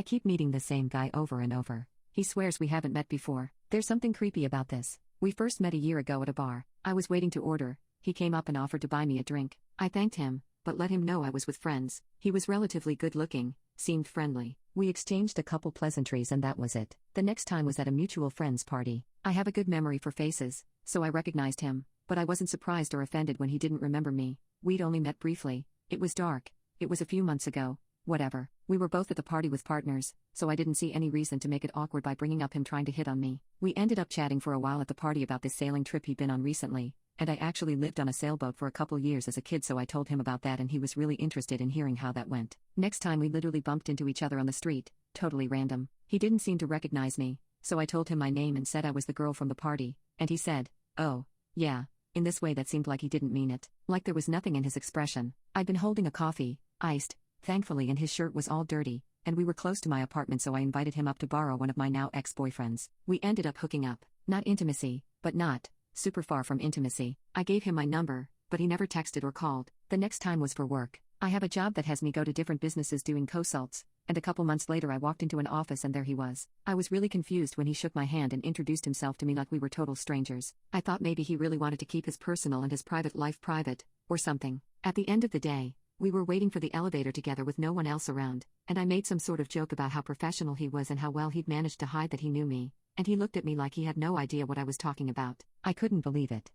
I keep meeting the same guy over and over. He swears we haven't met before. There's something creepy about this. We first met a year ago at a bar. I was waiting to order. He came up and offered to buy me a drink. I thanked him, but let him know I was with friends. He was relatively good looking, seemed friendly. We exchanged a couple pleasantries and that was it. The next time was at a mutual friend's party. I have a good memory for faces, so I recognized him, but I wasn't surprised or offended when he didn't remember me. We'd only met briefly. It was dark. It was a few months ago. Whatever. We were both at the party with partners, so I didn't see any reason to make it awkward by bringing up him trying to hit on me. We ended up chatting for a while at the party about this sailing trip he'd been on recently, and I actually lived on a sailboat for a couple years as a kid, so I told him about that and he was really interested in hearing how that went. Next time we literally bumped into each other on the street, totally random. He didn't seem to recognize me, so I told him my name and said I was the girl from the party, and he said, "Oh, yeah." In this way that seemed like he didn't mean it, like there was nothing in his expression. I'd been holding a coffee, iced, thankfully, and his shirt was all dirty, and we were close to my apartment, so I invited him up to borrow one of my now ex-boyfriends. We ended up hooking up. Not intimacy, but not super far from intimacy. I gave him my number, but he never texted or called. The next time was for work. I have a job that has me go to different businesses doing consults, and a couple months later I walked into an office and there he was. I was really confused when he shook my hand and introduced himself to me like we were total strangers. I thought maybe he really wanted to keep his personal and his private life private, or something. At the end of the day, we were waiting for the elevator together with no one else around, and I made some sort of joke about how professional he was and how well he'd managed to hide that he knew me, and he looked at me like he had no idea what I was talking about. I couldn't believe it.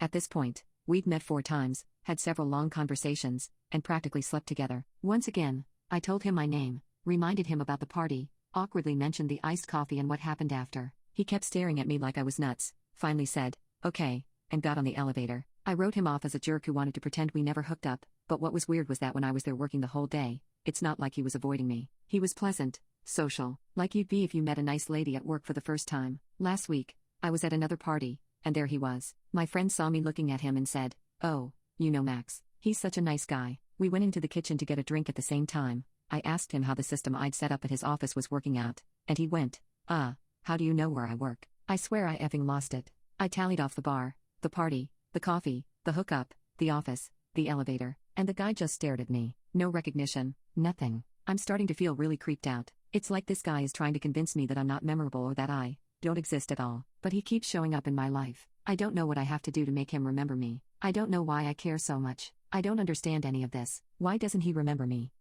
At this point, we'd met 4 times, had several long conversations, and practically slept together. Once again, I told him my name, reminded him about the party, awkwardly mentioned the iced coffee and what happened after. He kept staring at me like I was nuts, finally said, "Okay," and got on the elevator. I wrote him off as a jerk who wanted to pretend we never hooked up, but what was weird was that when I was there working the whole day, it's not like he was avoiding me. He was pleasant, social, like you'd be if you met a nice lady at work for the first time. Last week, I was at another party, and there he was. My friend saw me looking at him and said, "Oh, you know Max. He's such a nice guy." We went into the kitchen to get a drink at the same time. I asked him how the system I'd set up at his office was working out, and he went, "How do you know where I work?" I swear I effing lost it. I tallied off the bar, the party, the coffee, the hookup, the office, the elevator, and the guy just stared at me. No recognition, nothing. I'm starting to feel really creeped out. It's like this guy is trying to convince me that I'm not memorable or that I don't exist at all, but he keeps showing up in my life. I don't know what I have to do to make him remember me. I don't know why I care so much. I don't understand any of this. Why doesn't he remember me?